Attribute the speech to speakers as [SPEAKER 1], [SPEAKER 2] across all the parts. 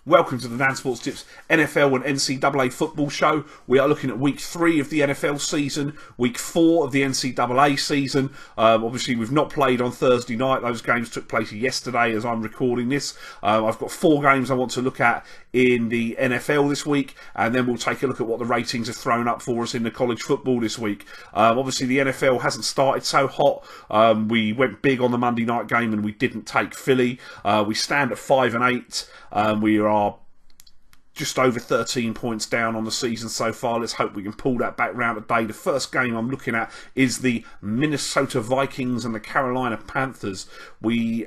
[SPEAKER 1] Welcome to the Dan Sports Tips NFL and NCAA football show. We are looking at week 3 of the NFL season, week 4 of the NCAA season. Obviously, we've not played on Thursday night. Those games took place yesterday as I'm recording this. I've got 4 games I want to look at in the NFL this week, and then we'll take a look at what the ratings have thrown up for us in the college football this week. Obviously, the NFL hasn't started so hot. We went big on the Monday night game and we didn't take Philly. We stand at 5-8. We are just over 13 points down on the season so far. Let's hope we can pull that back round today. The first game I'm looking at is the Minnesota Vikings and the Carolina Panthers. We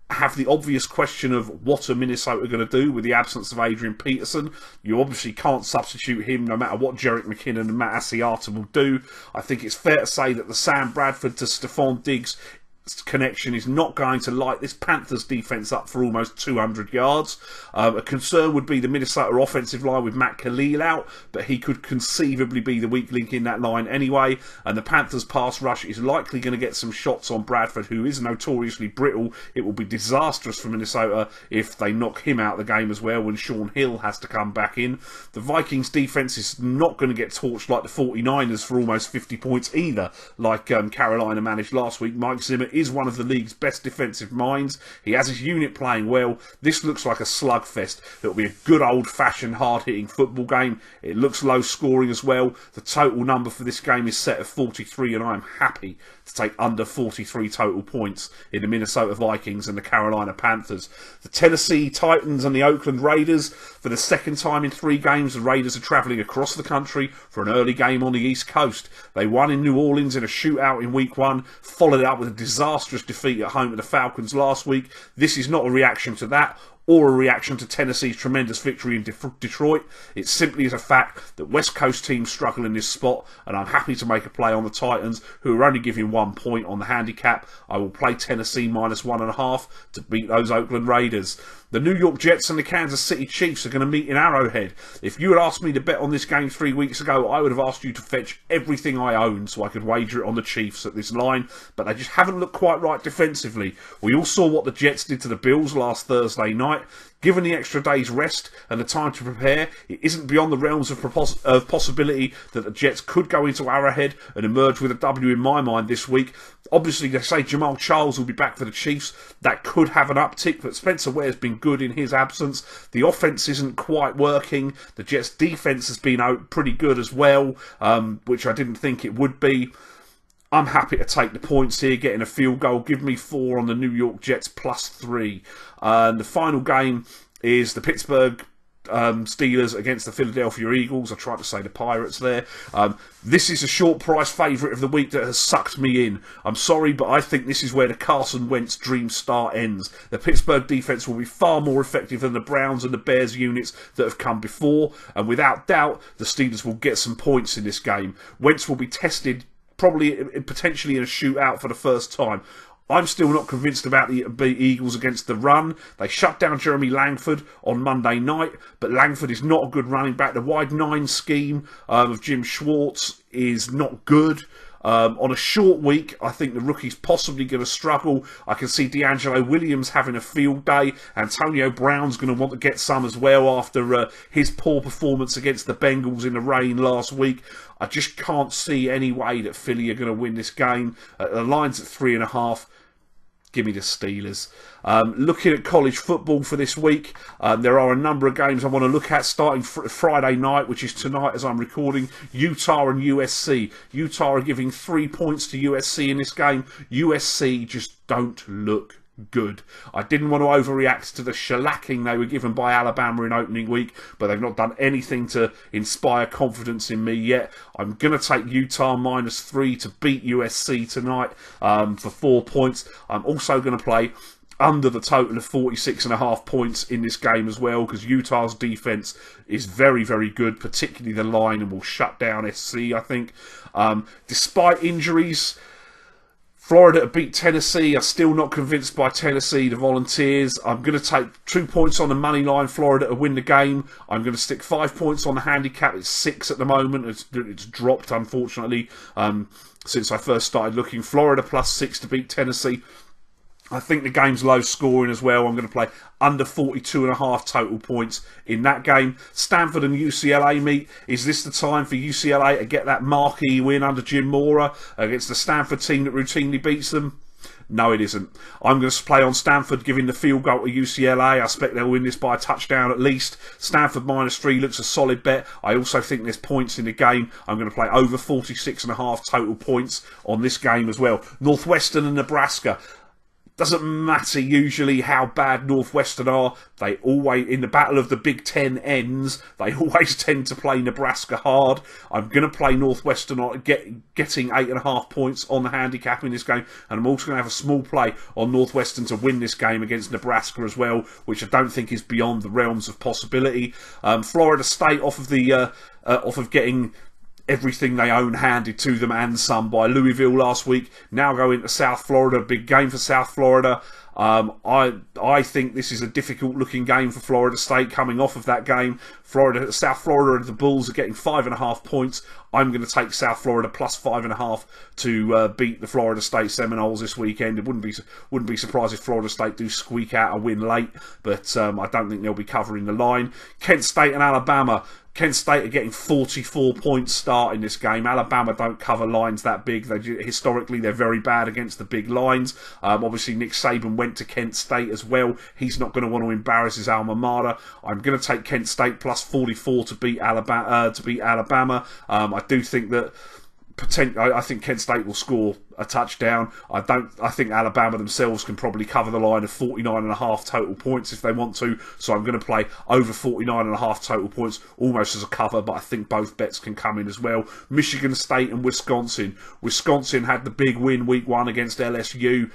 [SPEAKER 1] have the obvious question of what are Minnesota going to do with the absence of Adrian Peterson. You obviously can't substitute him no matter what Jerick McKinnon and Matt Asiata will do. I think it's fair to say that the Sam Bradford to Stephon Diggs connection is not going to light this Panthers defence up for almost 200 yards. A concern would be the Minnesota offensive line with Matt Khalil out, but he could conceivably be the weak link in that line anyway, and the Panthers pass rush is likely going to get some shots on Bradford, who is notoriously brittle. It will be disastrous for Minnesota if they knock him out of the game as well when Sean Hill has to come back in. The Vikings defence is not going to get torched like the 49ers for almost 50 points either, like Carolina managed last week. Mike Zimmer is one of the league's best defensive minds. He has his unit playing well. This looks like a slugfest. It'll be a good old-fashioned, hard-hitting football game. It looks low-scoring as well. The total number for this game is set at 43, and I am happy to take under 43 total points in the Minnesota Vikings and the Carolina Panthers. The Tennessee Titans and the Oakland Raiders. For the second time in 3 games, the Raiders are travelling across the country for an early game on the East Coast. They won in New Orleans in a shootout in week 1, followed it up with a disastrous defeat at home to the Falcons last week. This is not a reaction to that or a reaction to Tennessee's tremendous victory in Detroit. It simply is a fact that West Coast teams struggle in this spot, and I'm happy to make a play on the Titans, who are only giving 1 point on the handicap. I will play Tennessee minus 1.5 to beat those Oakland Raiders. The New York Jets and the Kansas City Chiefs are going to meet in Arrowhead. If you had asked me to bet on this game 3 weeks ago, I would have asked you to fetch everything I own so I could wager it on the Chiefs at this line, but they just haven't looked quite right defensively. We all saw what the Jets did to the Bills last Thursday night. Given the extra day's rest and the time to prepare, it isn't beyond the realms of possibility that the Jets could go into Arrowhead and emerge with a W in my mind this week. Obviously, they say Jamal Charles will be back for the Chiefs. That could have an uptick, but Spencer Ware's been good in his absence. The offense isn't quite working. The Jets' defense has been out pretty good as well, which I didn't think it would be. I'm happy to take the points here, getting a field goal. Give me 4 on the New York Jets plus 3. And the final game is the Pittsburgh Steelers against the Philadelphia Eagles. I tried to say the Pirates there. This is a short price favourite of the week that has sucked me in. I'm sorry, but I think this is where the Carson Wentz dream start ends. The Pittsburgh defence will be far more effective than the Browns and the Bears units that have come before, and without doubt, the Steelers will get some points in this game. Wentz will be tested potentially in a shootout for the first time. I'm still not convinced about the Eagles against the run. They shut down Jeremy Langford on Monday night, but Langford is not a good running back. The wide 9 scheme of Jim Schwartz is not good. On a short week, I think the rookie's possibly going to struggle. I can see D'Angelo Williams having a field day. Antonio Brown's going to want to get some as well after his poor performance against the Bengals in the rain last week. I just can't see any way that Philly are going to win this game. The line's at 3.5. Give me the Steelers. Looking at college football for this week, there are a number of games I want to look at, starting Friday night, which is tonight as I'm recording. Utah and USC. Utah are giving 3 points to USC in this game. USC just don't look good. I didn't want to overreact to the shellacking they were given by Alabama in opening week, but they've not done anything to inspire confidence in me yet. I'm going to take Utah minus 3 to beat USC tonight for 4 points. I'm also going to play under the total of 46.5 points in this game as well, because Utah's defense is very, very good, particularly the line, and will shut down SC, I think. Despite injuries, Florida beat Tennessee. I'm still not convinced by Tennessee, the Volunteers. I'm going to take 2 points on the money line, Florida to win the game. I'm going to stick 5 points on the handicap. It's 6 at the moment. It's dropped, unfortunately, since I first started looking. Florida plus 6 to beat Tennessee. I think the game's low scoring as well. I'm going to play under 42.5 total points in that game. Stanford and UCLA meet. Is this the time for UCLA to get that marquee win under Jim Mora against the Stanford team that routinely beats them? No, it isn't. I'm going to play on Stanford giving the field goal to UCLA. I expect they'll win this by a touchdown at least. Stanford -3 looks a solid bet. I also think there's points in the game. I'm going to play over 46.5 total points on this game as well. Northwestern and Nebraska. Doesn't matter usually how bad Northwestern are. They always, in the battle of the Big Ten ends, they always tend to play Nebraska hard. I'm going to play Northwestern on getting 8.5 points on the handicap in this game. And I'm also going to have a small play on Northwestern to win this game against Nebraska as well, which I don't think is beyond the realms of possibility. Florida State off of getting everything they own handed to them and some by Louisville last week. Now going to South Florida, big game for South Florida. I think this is a difficult looking game for Florida State coming off of that game. South Florida and the Bulls are getting 5.5 points. I'm going to take South Florida plus 5.5 to beat the Florida State Seminoles this weekend. It wouldn't be surprised if Florida State do squeak out a win late, but I don't think they'll be covering the line. Kent State and Alabama. Kent State are getting 44 points start in this game. Alabama don't cover lines that big. Historically, they're very bad against the big lines. Obviously, Nick Saban went to Kent State as well. He's not going to want to embarrass his alma mater. I'm going to take Kent State plus 44 to beat Alabama. I do think that I think Kent State will score a touchdown. I think Alabama themselves can probably cover the line of 49.5 total points if they want to. So I'm going to play over 49.5 total points almost as a cover, but I think both bets can come in as well. Michigan State and Wisconsin. Wisconsin had the big win week 1 against LSU.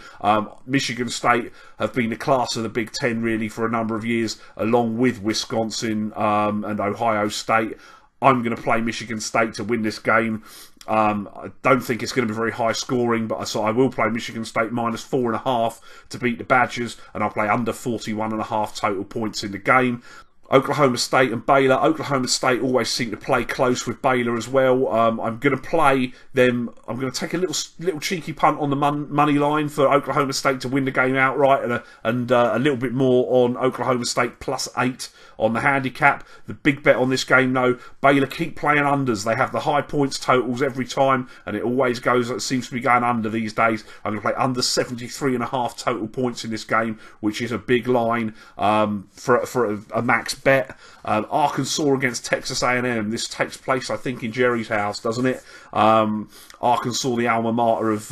[SPEAKER 1] Michigan State have been the class of the Big Ten really for a number of years, along with Wisconsin and Ohio State. I'm going to play Michigan State to win this game. I don't think it's going to be very high scoring, but I will play Michigan State -4.5 to beat the Badgers, and I'll play under 41.5 total points in the game. Oklahoma State and Baylor. Oklahoma State always seem to play close with Baylor as well. I'm going to play them. I'm going to take a little cheeky punt on the money line for Oklahoma State to win the game outright, and a little bit more on Oklahoma State +8 on the handicap. The big bet on this game, though, Baylor keep playing unders. They have the high points totals every time, and it always goes. It seems to be going under these days. I'm going to play under 73.5 total points in this game, which is a big line for a max bet. Arkansas against Texas A&M. This takes place, I think, in Jerry's house, doesn't it? Arkansas, the alma mater of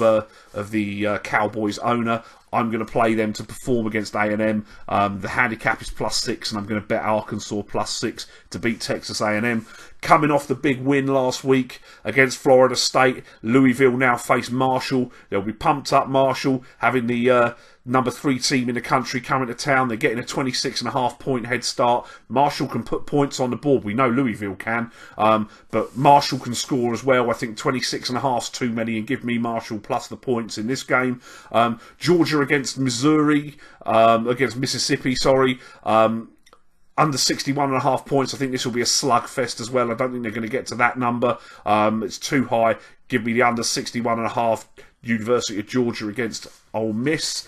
[SPEAKER 1] the Cowboys owner. I'm going to play them to perform against A&M. The handicap is +6, and I'm going to bet Arkansas +6 to beat Texas A&M. Coming off the big win last week against Florida State, Louisville now face Marshall. They'll be pumped up. Marshall having the number 3 team in the country coming to town. They're getting a 26.5 point head start. Marshall can put points on the board. We know Louisville can, but Marshall can score as well. I think 26.5 is too many, and give me Marshall plus the points in this game. Georgia against Mississippi, sorry. Under 61.5 points. I think this will be a slugfest as well. I don't think they're going to get to that number. It's too high. Give me the under 61.5. University of Georgia against Ole Miss.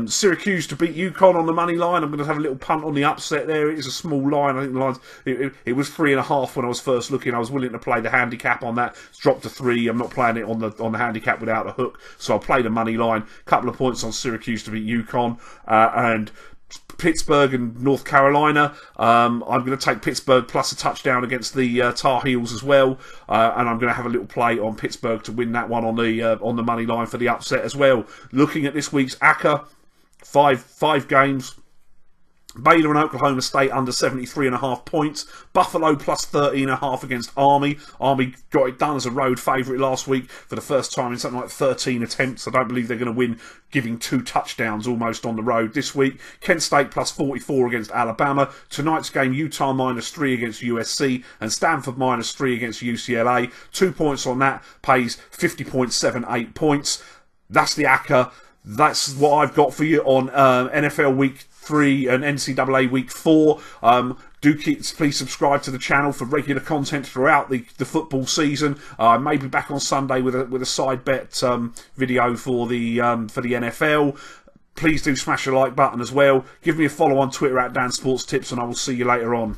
[SPEAKER 1] Syracuse to beat UConn on the money line. I'm going to have a little punt on the upset there. It is a small line. I think the line's, it was 3.5 when I was first looking. I was willing to play the handicap on that. It's dropped to 3. I'm not playing it on the handicap without a hook, so I'll play the money line. Couple of points on Syracuse to beat UConn, and Pittsburgh and North Carolina. I'm going to take Pittsburgh plus a touchdown against the Tar Heels as well, and I'm going to have a little play on Pittsburgh to win that one on the money line for the upset as well. Looking at this week's ACCA, five games. Baylor and Oklahoma State under 73.5 points. Buffalo plus 13.5 against Army. Army got it done as a road favourite last week for the first time in something like 13 attempts. I don't believe they're going to win, giving 2 touchdowns almost on the road this week. Kent State plus 44 against Alabama. Tonight's game, Utah -3 against USC, and Stanford -3 against UCLA. 2 points on that pays 50.78 points. That's the ACCA. That's what I've got for you on NFL Week 3 and NCAA Week 4. Please subscribe to the channel for regular content throughout the football season. I may be back on Sunday with a side bet video for the NFL. please do smash the like button as well. Give me a follow on Twitter at dansports.tips, and I will see you later on.